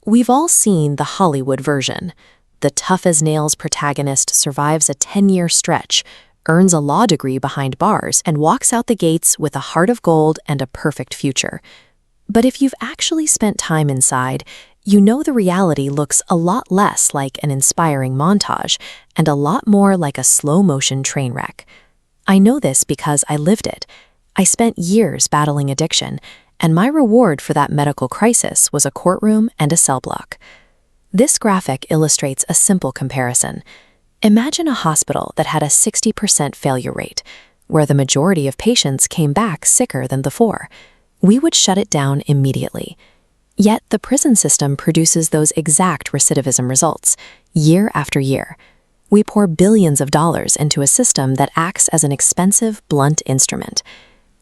We've all seen the Hollywood version. The tough-as-nails protagonist survives a 10-year stretch, earns a law degree behind bars, and walks out the gates with a heart of gold and a perfect future. But if you've actually spent time inside, you know the reality looks a lot less like an inspiring montage and a lot more like a slow-motion train wreck. I know this because I lived it. I spent years battling addiction, and my reward for that medical crisis was a courtroom and a cell block. This graphic illustrates a simple comparison. Imagine a hospital that had a 60% failure rate, where the majority of patients came back sicker than before. We would shut it down immediately. Yet the prison system produces those exact recidivism results, year after year. We pour billions of dollars into a system that acts as an expensive, blunt instrument.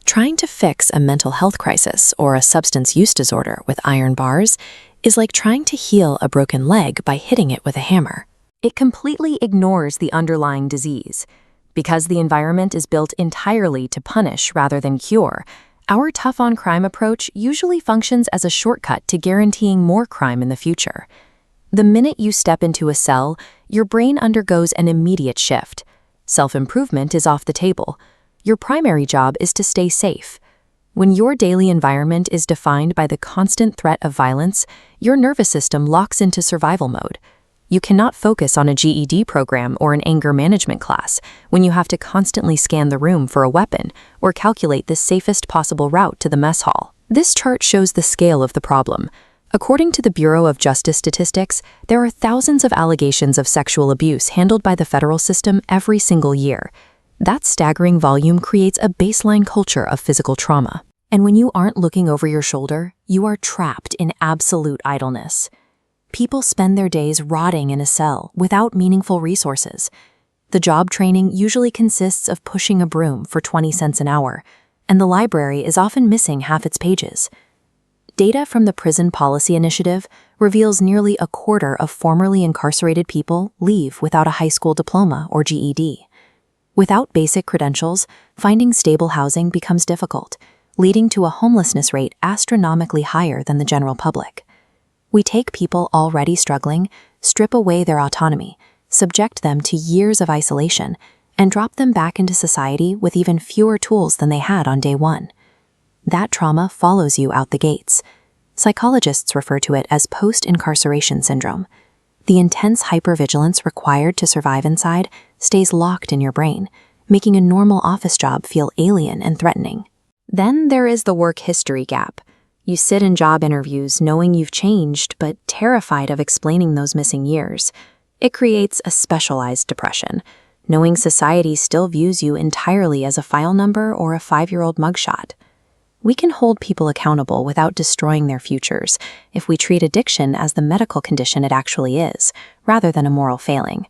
Trying to fix a mental health crisis or a substance use disorder with iron bars is like trying to heal a broken leg by hitting it with a hammer. It completely ignores the underlying disease. Because the environment is built entirely to punish rather than cure, our tough-on-crime approach usually functions as a shortcut to guaranteeing more crime in the future. The minute you step into a cell, your brain undergoes an immediate shift. Self-improvement is off the table. Your primary job is to stay safe. When your daily environment is defined by the constant threat of violence, your nervous system locks into survival mode. You cannot focus on a GED program or an anger management class when you have to constantly scan the room for a weapon or calculate the safest possible route to the mess hall. This chart shows the scale of the problem. According to the Bureau of Justice Statistics, there are thousands of allegations of sexual abuse handled by the federal system every single year. That staggering volume creates a baseline culture of physical trauma. And when you aren't looking over your shoulder, you are trapped in absolute idleness. People spend their days rotting in a cell without meaningful resources. The job training usually consists of pushing a broom for 20 cents an hour, and the library is often missing half its pages. Data from the Prison Policy Initiative reveals nearly a quarter of formerly incarcerated people leave without a high school diploma or GED. Without basic credentials, finding stable housing becomes difficult, leading to a homelessness rate astronomically higher than the general public. We take people already struggling, strip away their autonomy, subject them to years of isolation, and drop them back into society with even fewer tools than they had on day one. That trauma follows you out the gates. Psychologists refer to it as post-incarceration syndrome. The intense hypervigilance required to survive inside stays locked in your brain, making a normal office job feel alien and threatening. Then there is the work history gap. You sit in job interviews knowing you've changed, but terrified of explaining those missing years. It creates a specialized depression, knowing society still views you entirely as a file number or a 5-year-old mugshot. We can hold people accountable without destroying their futures if we treat addiction as the medical condition it actually is, rather than a moral failing.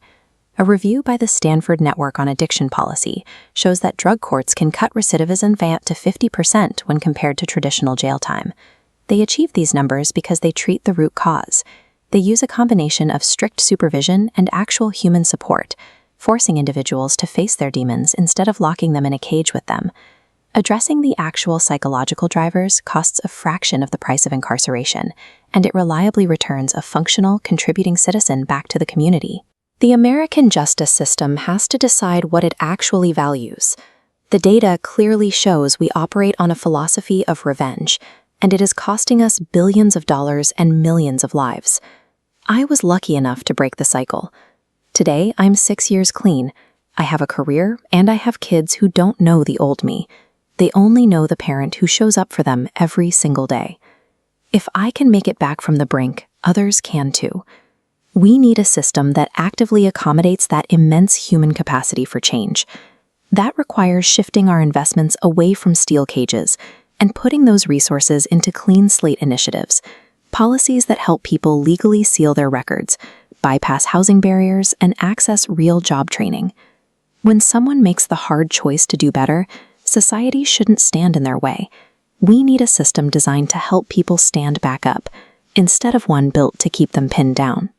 A review by the Stanford Network on Addiction Policy shows that drug courts can cut recidivism by up to 50% when compared to traditional jail time. They achieve these numbers because they treat the root cause. They use a combination of strict supervision and actual human support, forcing individuals to face their demons instead of locking them in a cage with them. Addressing the actual psychological drivers costs a fraction of the price of incarceration, and it reliably returns a functional, contributing citizen back to the community. The American justice system has to decide what it actually values. The data clearly shows we operate on a philosophy of revenge, and it is costing us billions of dollars and millions of lives. I was lucky enough to break the cycle. Today, I'm 6 years clean. I have a career, and I have kids who don't know the old me. They only know the parent who shows up for them every single day. If I can make it back from the brink, others can too. We need a system that actively accommodates that immense human capacity for change. That requires shifting our investments away from steel cages and putting those resources into clean slate initiatives, policies that help people legally seal their records, bypass housing barriers, and access real job training. When someone makes the hard choice to do better, society shouldn't stand in their way. We need a system designed to help people stand back up, instead of one built to keep them pinned down.